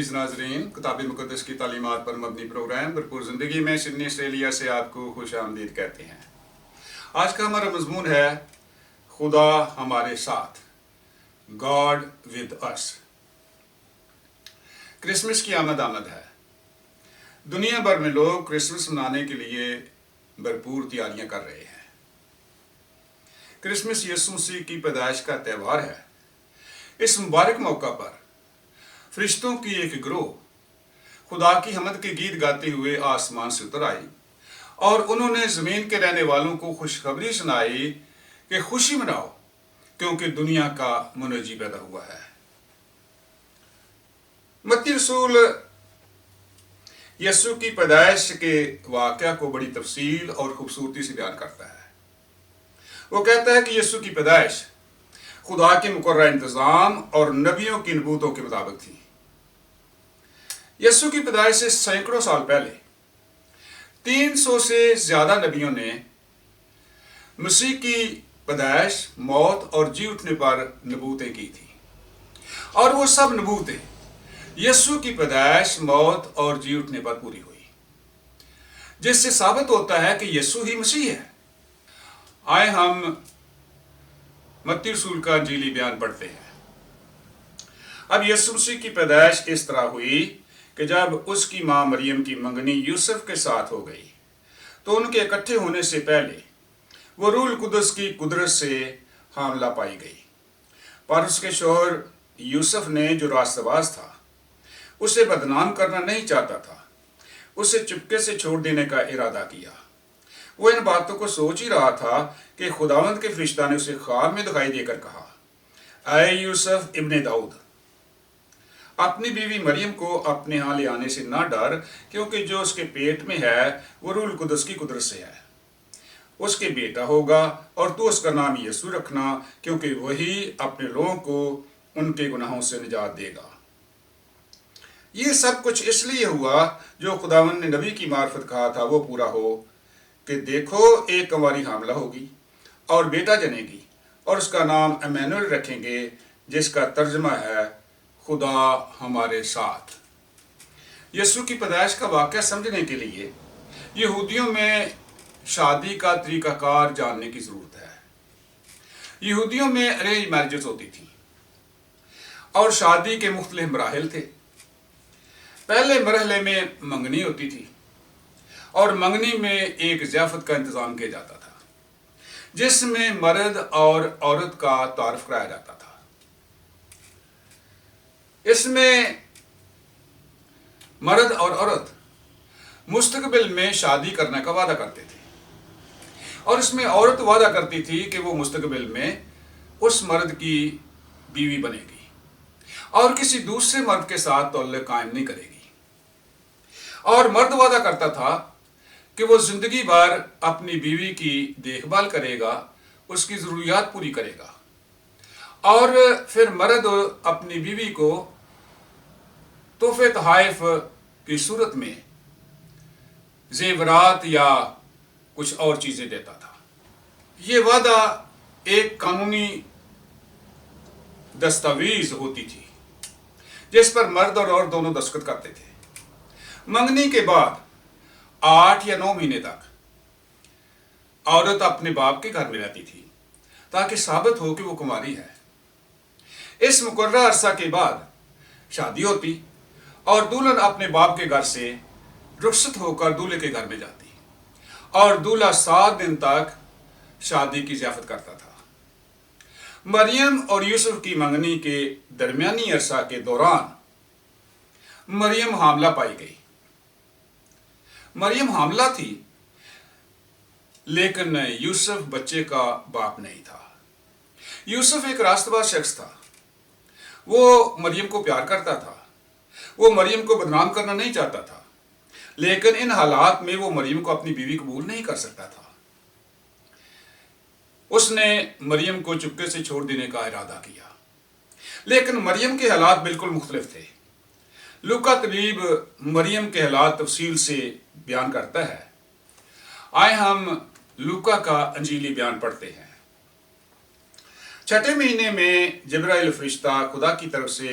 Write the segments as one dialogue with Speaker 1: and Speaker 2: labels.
Speaker 1: अजीज नाजरीन, किताब मुकद्दस की तालीमात पर मबनी प्रोग्राम भरपूर ज़िंदगी में सिडनी ऑस्ट्रेलिया से आपको खुश आमदीद कहते हैं। आज का हमारा मजमून है खुदा हमारे साथ, गॉड विद अस। क्रिसमस की आमद है। दुनिया भर में लोग क्रिसमस मनाने के लिए भरपूर तैयारियां कर रहे हैं। क्रिसमस यीशु मसीह की पैदाइश का त्यौहार है। इस मुबारक मौका पर फरिश्तों की एक गिरोह खुदा की हमद के गीत गाते हुए आसमान से उतर आई और उन्होंने ज़मीन के रहने वालों को खुशखबरी सुनाई कि खुशी मनाओ क्योंकि दुनिया का मुनज्जी पैदा हुआ है। मत्ती रसूल यीशु की पैदाइश के वाक़या को बड़ी तफसील और खूबसूरती से बयान करता है। वो कहता है कि यीशु की पैदाइश खुदा के मुकर्रर इंतज़ाम और नबियों की नबूतों के मुताबिक थी। यीशु की पैदाइश से सैकड़ों साल पहले 300 से ज्यादा नबियों ने मसीह की पैदाइश, मौत और जी उठने पर नबूतें की थी और वो सब नबूतें यीशु की पैदाइश, मौत और जी उठने पर पूरी हुई, जिससे साबित होता है कि यीशु ही मसीह है। आए हम मत्ती रसूल का इंजीली बयान पढ़ते हैं। अब यीशु मसीह की पैदाइश इस तरह हुई कि जब उसकी मां मरियम की मंगनी यूसुफ के साथ हो गई तो उनके इकट्ठे होने से पहले वो रूह कुदस की कुदरत से हामला पाई गई। पर उसके शौहर यूसुफ ने, जो रास्तबाज था, उसे बदनाम करना नहीं चाहता था। उसे चुपके से छोड़ देने का इरादा किया। वो इन बातों को सोच ही रहा था कि खुदावंद के फरिश्ता ने उसे ख्वाब में दिखाई देकर कहा, ऐ यूसुफ इब्ने दाऊद, अपनी बीवी मरियम को अपने यहाँ ले आने से ना डर, क्योंकि जो उसके पेट में है वो रूह कुदस की कुदरत से है। उसके बेटा होगा और तू उसका नाम यीशु रखना, क्योंकि वही अपने लोगों को उनके गुनाहों से निजात देगा। ये सब कुछ इसलिए हुआ जो खुदावंद ने नबी की मार्फत कहा था वो पूरा हो कि देखो, एक कंवारी हामला होगी और बेटा जनेगी और उसका नाम इम्मानुएल रखेंगे, जिसका तर्जमा है खुदा हमारे साथ। यीशु की पैदाइश का वाक़या समझने के लिए यहूदियों में शादी का तरीक़ाकार जानने की ज़रूरत है। यहूदियों में अरेंज मैरिजेस होती थी और शादी के मुख्तलिफ मराहिल थे। पहले मरहले में मंगनी होती थी और मंगनी में एक ज़ियाफ़त का इंतज़ाम किया जाता था, जिसमें मर्द और औरत का तारुफ कराया जाता था। इसमें मर्द और औरत मुस्तकबिल में शादी करने का वादा करते थे और इसमें औरत वादा करती थी कि वो मुस्तकबिल में उस मर्द की बीवी बनेगी और किसी दूसरे मर्द के साथ तौल्लुक़ कायम नहीं करेगी। और मर्द वादा करता था कि वो जिंदगी भर अपनी बीवी की देखभाल करेगा, उसकी ज़रूरियात पूरी करेगा। और फिर मर्द अपनी बीवी को तोहफे तोहफ़ की सूरत में ज़ेवरात या कुछ और चीज़ें देता था। ये वादा एक कानूनी दस्तावेज होती थी जिस पर मर्द और औरत दोनों दस्तखत करते थे। मंगनी के बाद 8 या 9 महीने तक औरत अपने बाप के घर में रहती थी ताकि साबित हो कि वो कुंवारी है। इस मुकर्रर अरसा के बाद शादी होती और दुल्हन अपने बाप के घर से रुखसत होकर दूल्हे के घर में जाती और दूल्हा 7 दिन तक शादी की ज़ियाफ़त करता था। मरियम और यूसुफ की मंगनी के दरमियानी अरसा के दौरान मरियम हामला पाई गई। मरियम हामला थी, लेकिन यूसुफ बच्चे का बाप नहीं था। यूसुफ एक रास्तबाज शख्स था। वो मरियम को प्यार करता था। वो मरियम को बदनाम करना नहीं चाहता था, लेकिन इन हालात में वो मरियम को अपनी बीवी कबूल नहीं कर सकता था। उसने मरियम को चुपके से छोड़ देने का इरादा किया, लेकिन मरियम के हालात बिल्कुल मुख्तलिफ थे। लूका तबीब मरियम के हालात तफसील से बयान करता है। आए हम लूका का इंजीली बयान पढ़ते हैं। 6ठे महीने में जिब्राइल फरिश्ता खुदा की तरफ से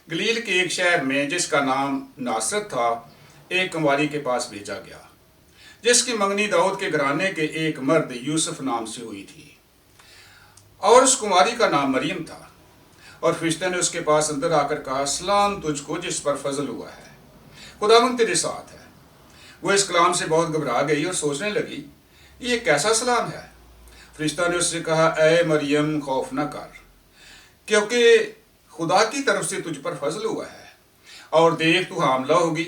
Speaker 1: गलील के एक शहर में जिसका नाम नासरत था, एक कुंवारी के पास भेजा गया, जिसकी मंगनी दाऊद के घराने के एक मर्द यूसुफ नाम से हुई थी, और उस कुंवारी का नाम मरियम था। और फरिश्ते ने उसके पास अंदर आकर कहा, सलाम तुझको जिस पर फजल हुआ है, खुदावंद तेरे साथ है। वो इस कलाम से बहुत घबरा गई और सोचने लगी, ये कैसा सलाम है। फरिश्ता ने उससे कहा, ऐ मरियम, खौफ न कर, क्योंकि खुदा की तरफ से तुझ पर फजल हुआ है, और देख तू हामला होगी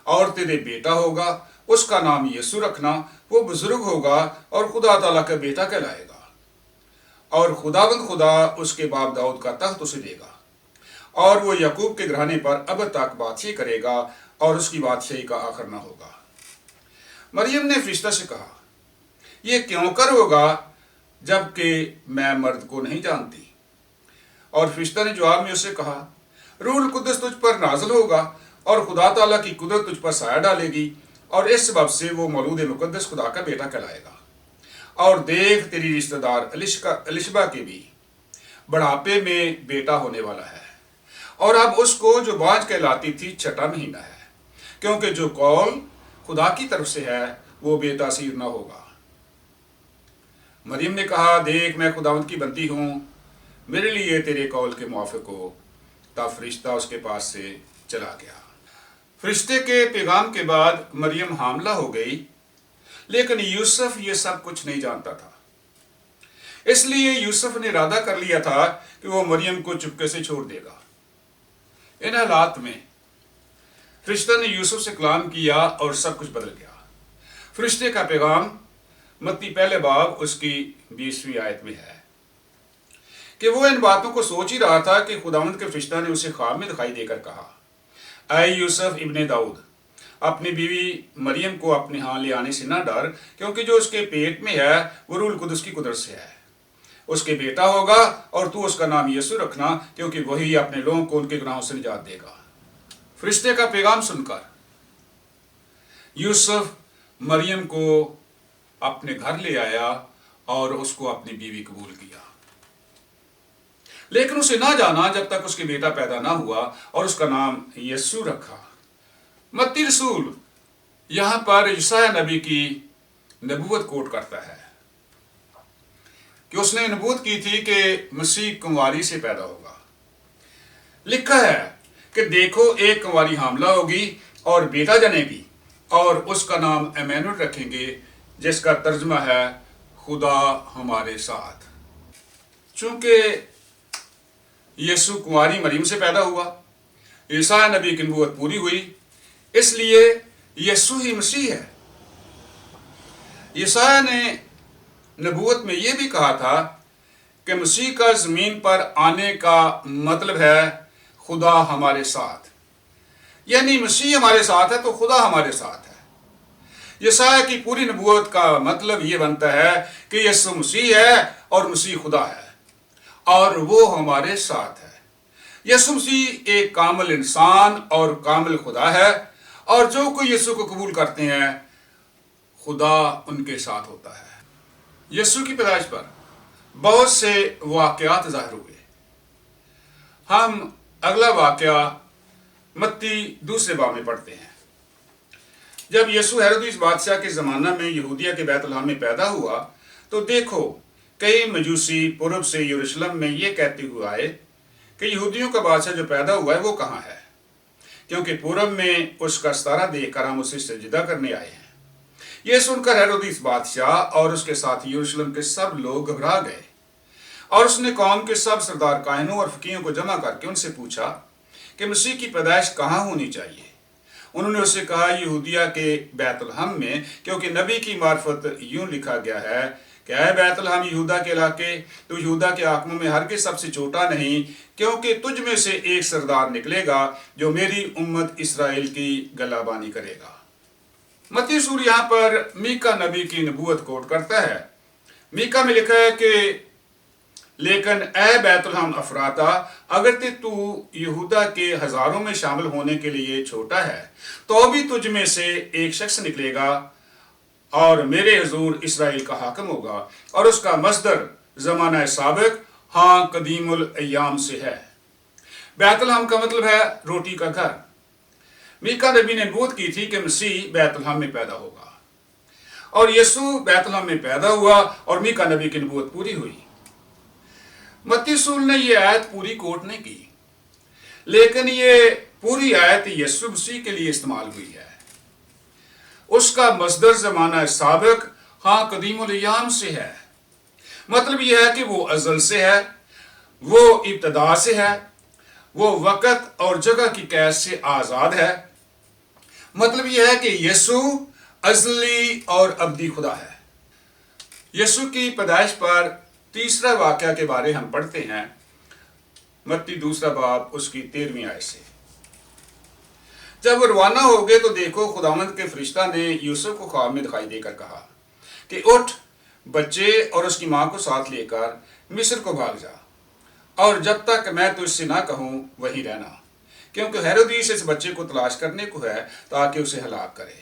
Speaker 1: और तेरे बेटा होगा, उसका नाम यीशु रखना। वो बुजुर्ग होगा और खुदा ताला का बेटा कहलाएगा, और खुदावंद खुदा उसके बाप दाऊद का तख्त उसे देगा, और वो याकूब के घराने पर अब तक बादशाही करेगा, और उसकी बादशाही का आखिर न होगा। मरियम ने फरिश्ता से कहा, ये क्यों कर होगा जबकि मैं मर्द को नहीं जानती। और फरिश्ता ने जवाब में उससे कहा, रूहुल कुद्दस तुझ पर नाज़िल होगा, और खुदा ताला की कुदरत तुझ पर साया डालेगी, और इस सबब से वो मौलूद मुकद्दस खुदा का बेटा कहलाएगा। और देख, तेरी रिश्तेदार एलिशबा के भी बढ़ापे में बेटा होने वाला है, और अब उसको जो बाँझ कहलाती थी 6वां महीना है, क्योंकि जो कौल खुदा की तरफ से है वो बेतासीर न होगा। मरियम ने कहा, देख, मैं खुदावंद की बंदी हूँ, मेरे लिए तेरे कौल के मुआफिक हो। तब फरिश्ता उसके पास से चला गया। फरिश्ते के पैगाम के बाद मरियम हामला हो गई, लेकिन यूसुफ ये सब कुछ नहीं जानता था। इसलिए यूसुफ ने इरादा कर लिया था कि वो मरियम को चुपके से छोड़ देगा। इन हालात में फरिश्ता ने यूसुफ से कलाम किया और सब कुछ बदल गया। फरिश्ते का पैगाम मत्ती पहले बाब उसकी 20वीं आयत में है कि वो इन बातों को सोच ही रहा था कि खुदावंद के फरिश्ता ने उसे ख्वाब में दिखाई देकर कहा, ऐ यूसुफ इब्ने दाऊद, अपनी बीवी मरियम को अपने यहाँ ले आने से न डर, क्योंकि जो उसके पेट में है वो रूहुल कुद्दस की कुदरत से है। उसके बेटा होगा और तू उसका नाम यीशु रखना, क्योंकि वही अपने लोगों को उनके गुनाहों से निजात देगा। फरिश्ते का पैगाम सुनकर यूसुफ मरियम को अपने घर ले आया और उसको अपनी बीवी कबूल किया, लेकिन उसे ना जाना जब तक उसके बेटा पैदा ना हुआ, और उसका नाम यीशु रखा। मत्ती रसूल यहां पर यशायाह नबी की नबूवत कोट करता है कि उसने नबूवत की थी कि मसीह कुंवारी से पैदा होगा। लिखा है कि देखो, एक कुंवारी हामला होगी और बेटा जनेगी, और उसका नाम इम्मानुएल रखेंगे, जिसका तर्जमा है खुदा हमारे साथ। चूंकि यीशु कुंवारी मरियम से पैदा हुआ, यशायाह नबी की नबूवत पूरी हुई, इसलिए यीशु ही मसीह है। यशायाह ने नबूवत में यह भी कहा था कि मसीह का जमीन पर आने का मतलब है खुदा हमारे साथ, यानी मसीह हमारे साथ है तो खुदा हमारे साथ है। यशायाह की पूरी नबूवत का मतलब यह बनता है कि यीशु मसीह है और मसीह खुदा है, और वो हमारे साथ है। यीशु मसीह एक कामिल इंसान और कामिल खुदा है, और जो कोई यीशु को कबूल करते हैं खुदा उनके साथ होता है। यीशु की पैदाइश पर बहुत से वाकयात ज़ाहिर हुए। हम अगला वाकया मत्ती 2 बाब में पढ़ते हैं। जब यीशु हेरोदेस बादशाह के ज़माना में यहूदिया के बैतलहम में पैदा हुआ, तो देखो, कई मजूसी पूर्व से यरूशलेम में ये कहते हुए आए कि यहूदियों का बादशाह जो पैदा हुआ है वो कहाँ है, क्योंकि पूर्व में उसका सितारा देखकर हम उसे सजदा करने आए हैं। यह सुनकर हेरोदेस बादशाह और उसके साथ यरूशलेम के सब लोग घबरा गए, और उसने कौम के सब सरदार काहिनों और फकीहों को जमा करके उनसे पूछा कि मसीह की पैदाइश कहाँ होनी चाहिए। उन्होंने उससे कहा, यहूदिया के बैतलहम में, क्योंकि नबी की मार्फत यूं लिखा गया है कि ऐ बैतलहम यहूदा के इलाके, तो यहूदा के हाकिमों में हर के सबसे छोटा नहीं, क्योंकि तुझ में से एक सरदार निकलेगा जो मेरी उम्मत इसराइल की गलाबानी करेगा। मत्ती रसूल यहाँ पर मीका नबी की नबूवत कोट करता है। मीका में लिखा है कि लेकिन ऐ बैतलहम अफराता, अगर तू यहूदा के हजारों में शामिल होने के लिए छोटा है, तो भी तुझ में से एक शख्स निकलेगा और मेरे हुजूर इसराइल का हाकिम होगा, और उसका मस्दर जमाना साबिक हाँ कदीमुल अय्याम से है। बैतलहम का मतलब है रोटी का घर। मीका नबी ने नबूवत की थी कि मसीह बैतलहम में पैदा होगा, और यीशु बैतलहम में पैदा हुआ और मीका नबी की नबूवत पूरी हुई। मत्ती रसूल ने यह आयत पूरी कोट नहीं की, लेकिन ये पूरी आयत यीशु मसीह के लिए इस्तेमाल हुई है। उसका मसदर ज़माना साबिक हाँ कदीमुल अय्याम से है। मतलब यह है कि वो अज़ल से है, वो इब्तदा से है, वो वक़्त और जगह की कैद से आज़ाद है। मतलब यह है कि यीशु अज़ली और अब्दी खुदा है। यीशु की पैदाइश पर तीसरा वाक़या के बारे हम पढ़ते हैं, मत्ती 2 बाब उसकी 13वीं आयत से। जब वो रवाना हो गए तो देखो, खुदावंद के फरिश्ता ने यूसुफ को ख्वाब में दिखाई देकर कहा कि उठ, बच्चे और उसकी माँ को साथ लेकर मिस्र को भाग जा, और जब तक मैं तुझसे ना कहूँ वहीं रहना, क्योंकि हेरोदीस इस बच्चे को तलाश करने को है ताकि उसे हलाक करे।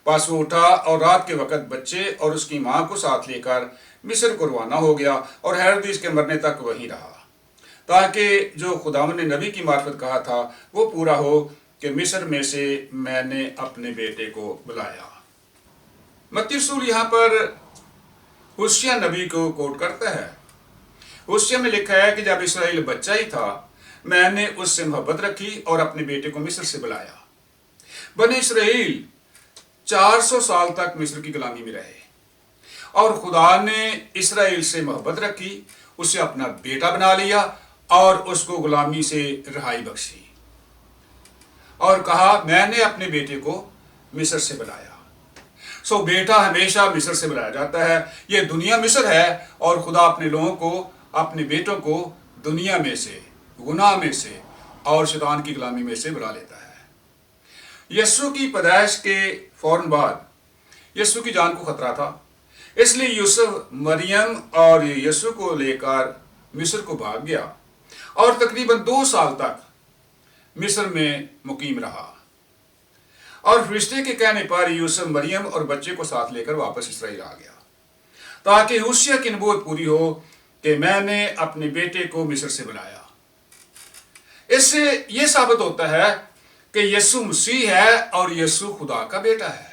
Speaker 1: बस वो उठा और रात के वक़्त बच्चे और उसकी माँ को साथ लेकर मिस्र को रवाना हो गया, और हेरोदीस के मरने तक वहीं रहा, ताकि जो खुदावंद ने नबी की मार्फत कहा था वो पूरा हो कि मिस्र में से मैंने अपने बेटे को बुलाया। मत्ती रसूल यहाँ पर होशिया नबी को कोट करता है। होशिया में लिखा है कि जब इसराइल बच्चा ही था, मैंने उससे मोहब्बत रखी और अपने बेटे को मिस्र से बुलाया। बने इसराइल 400 साल तक मिस्र की गुलामी में रहे, और खुदा ने इसराइल से मोहब्बत रखी, उसे अपना बेटा बना लिया और उसको गुलामी से रिहाई बख्शी, और कहा मैंने अपने बेटे को मिस्र से बुलाया। सो बेटा हमेशा मिस्र से बुलाया जाता है। ये दुनिया मिस्र है, और खुदा अपने लोगों को, अपने बेटों को दुनिया में से, गुनाह में से और शैतान की गुलामी में से बुला लेता है। यीशु की पैदाइश के फौरन बाद यीशु की जान को खतरा था, इसलिए यूसुफ मरियम और यीशु को लेकर मिस्र को भाग गया, और तकरीबन 2 साल तक मिस्र में मुकीम रहा। और फरिश्ते के कहने पर यूसुफ मरियम और बच्चे को साथ लेकर वापस इसराइल आ गया, ताकि होशिया की नबूवत पूरी हो कि मैंने अपने बेटे को मिस्र से बुलाया। इससे यह साबित होता है कि यीशु मसीह है और यीशु खुदा का बेटा है।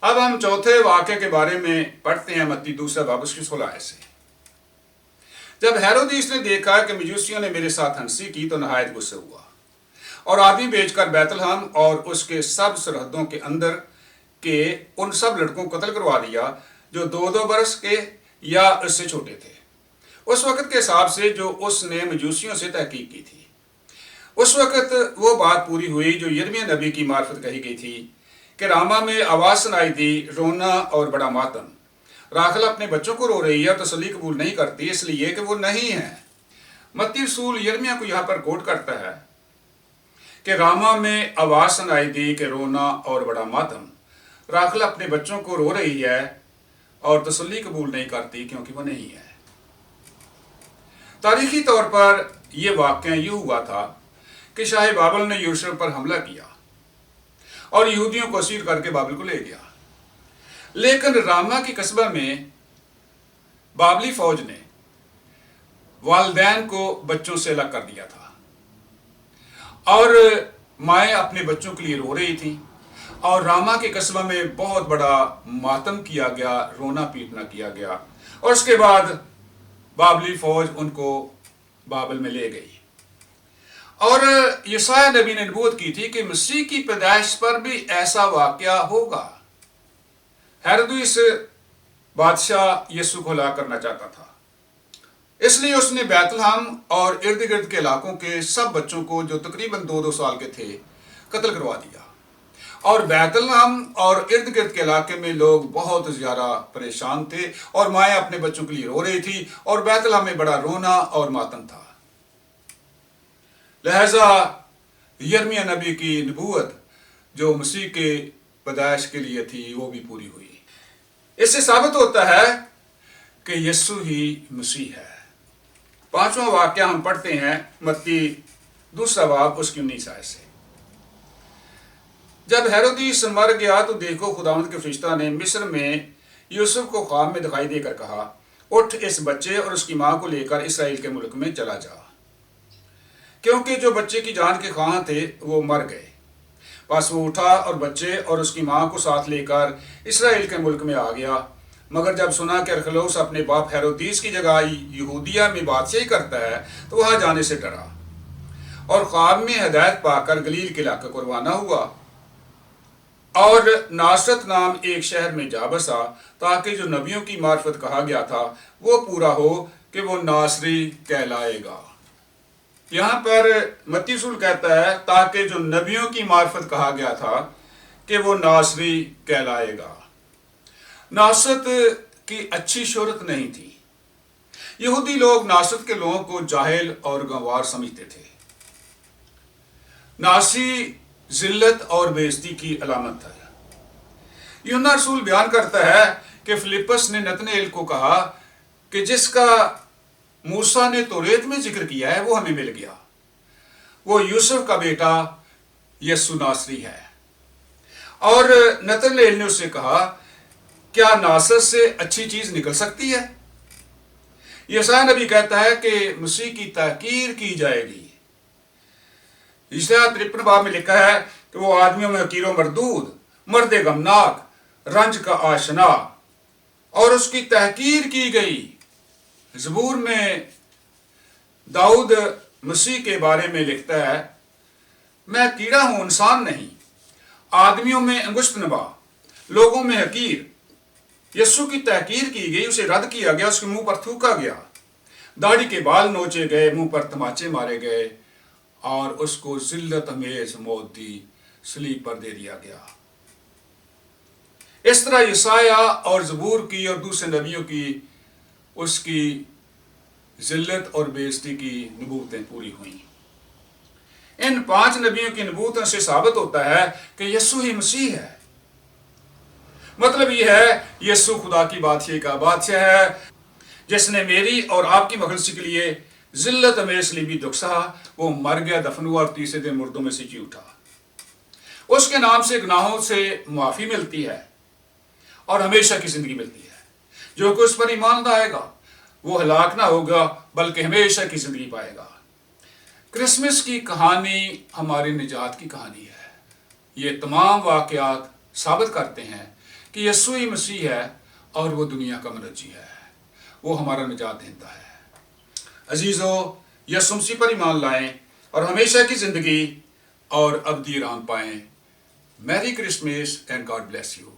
Speaker 1: अब हम चौथे वाक़े के बारे में पढ़ते हैं, मत्ती 2 बाब उसकी 16 आयत से। जब हेरोदीस ने देखा कि मजूसियों ने मेरे साथ हंसी की तो नहायत गुस्से हुआ, और आदमी भेजकर बैतलहम और उसके सब सरहदों के अंदर के उन सब लड़कों को कत्ल करवा दिया जो 2-2 बरस के या उससे छोटे थे, उस वक़्त के हिसाब से जो उसने मजूसियों से तहकीक की थी। उस वक़्त वो बात पूरी हुई जो यिर्मयाह नबी की मार्फत कही गई थी कि रामा में आवाज़ सुनाई दी, रोना और बड़ा मातम। राखल अपने बच्चों को रो रही है और तसल्ली कबूल नहीं करती, इसलिए कि वो नहीं है। मत्ती रसूल यिर्मयाह को यहाँ पर कोट करता है कि रामा में आवाज़ सुनाई दी कि रोना और बड़ा मातम। राखल अपने बच्चों को रो रही है और तसल्ली कबूल नहीं करती, क्योंकि वो नहीं है। तारीखी तौर पर यह वाक़या यूँ हुआ था कि शाह बाबल ने यरूशलेम पर हमला किया और यहूदियों को असीर करके बाबल को ले गया, लेकिन रामा की कस्बा में बाबली फौज ने वालदैन को बच्चों से अलग कर दिया था, और माएँ अपने बच्चों के लिए रो रही थीं, और रामा के कस्बा में बहुत बड़ा मातम किया गया, रोना पीटना किया गया, और उसके बाद बाबली फौज उनको बाबल में ले गई। और यशायाह नबी ने नबूवत की थी कि मसीह की पैदाइश पर भी ऐसा वाक़या होगा। हेरोदेस बादशाह यीशु को हलाक करना चाहता था, इसलिए उसने बैतलहम और इर्द गिर्द के इलाकों के सब बच्चों को जो तकरीबन 2-2 साल के थे कत्ल करवा दिया। और बैतलहम और इर्द गिर्द के इलाके में लोग बहुत ज़्यादा परेशान थे, और माएँ अपने बच्चों के लिए रो रही थी, और बैतलहम में बड़ा रोना और मातम था। लिहाजा यिर्मयाह नबी की नबूवत जो मसीह के पैदाइश के लिए थी वो भी पूरी हुई। इससे साबित होता है कि यीशु ही मसीह है। 5वां वाक़या हम पढ़ते हैं, मत्ती 2 बाब उसकी 19 आयत से। जब हेरोदिस मर गया तो देखो, खुदावंद के फरिश्ता ने मिस्र में यूसुफ को ख्वाब में दिखाई देकर कहा, उठ, इस बच्चे और उसकी माँ को लेकर इसराइल के मुल्क में चला जा, کیونکہ جو بچے کی جان کے خواہاں تھے وہ مر گئے۔ بس وہ اٹھا اور بچے اور اس کی ماں کو ساتھ لے کر اسرائیل کے ملک میں آ گیا، مگر جب سنا کہ ارخلاؤس اپنے باپ ہیرودیس کی جگہ یہودیہ میں بادشاہی کرتا ہے تو وہاں جانے سے ڈرا اور خواب میں ہدایت پا کر گلیل کے علاقے کو روانہ ہوا اور ناصرت نام ایک شہر میں جا بسا، تاکہ جو نبیوں کی معرفت کہا گیا تھا وہ پورا ہو کہ وہ ناصری کہلائے گا۔ یہاں پر متی رسول کہتا ہے تاکہ جو نبیوں کی معرفت کہا گیا تھا کہ وہ ناصری کہلائے گا۔ ناصرت کی اچھی شہرت نہیں تھی۔ یہودی لوگ ناصرت کے لوگوں کو جاہل اور گنوار سمجھتے تھے۔ ناصری ذلت اور بے عزتی کی علامت ہے۔ یوحنا رسول بیان کرتا ہے کہ فلپس نے نتنائیل کو کہا کہ جس کا موسیٰ نے توریت میں ذکر کیا ہے وہ ہمیں مل گیا، وہ یوسف کا بیٹا یسوع ناصری ہے۔ اور نتنائیل نے اس سے کہا کیا ناصرت سے اچھی چیز نکل سکتی ہے؟ یسایا نبی کہتا ہے کہ مسیح کی تحقیر کی جائے گی۔ یسایا 53 باب میں لکھا ہے کہ وہ آدمیوں میں حقیر و مردود، مرد غمناک، رنج کا آشنا، اور اس کی تحقیر کی گئی۔ زبور میں داؤد مسیح کے بارے میں لکھتا ہے میں کیڑا ہوں، انسان نہیں، آدمیوں میں انگشت نما، لوگوں میں حقیر۔ یسوع کی تحقیر کی گئی، اسے رد کیا گیا، اس کے منہ پر تھوکا گیا، داڑھی کے بال نوچے گئے، منہ پر تماچے مارے گئے اور اس کو ذلت امیز موت دی، صلیب پر دے دیا گیا۔ اس طرح یسایہ اور زبور کی اور دوسرے نبیوں کی اس کی ذلت اور بے عزتی کی نبوتیں پوری ہوئیں۔ ان 5 نبیوں کی نبوتوں سے ثابت ہوتا ہے کہ یسوع ہی مسیح ہے۔ مطلب یہ ہے یسوع خدا کی بادشاہی کا بادشاہ ہے، جس نے میری اور آپ کی مخلصی کے لیے ذلت امیز صلیبی دکھ سہا۔ وہ مر گیا، دفن ہوا اور تیسرے دن مردوں میں سے جی اٹھا۔ اس کے نام سے گناہوں سے معافی ملتی ہے اور ہمیشہ کی زندگی ملتی ہے۔ جو کہ اس پر ایمان لائے گا وہ ہلاک نہ ہوگا بلکہ ہمیشہ کی زندگی پائے گا۔ کرسمس کی کہانی ہماری نجات کی کہانی ہے۔ یہ تمام واقعات ثابت کرتے ہیں کہ یسوع ہی مسیح ہے اور وہ دنیا کا منجی ہے، وہ ہمارا نجات دہندہ ہے۔ عزیزو، یسوع مسیح پر ایمان لائیں اور ہمیشہ کی زندگی اور ابدی رام پائیں۔ میری Christmas and God bless you.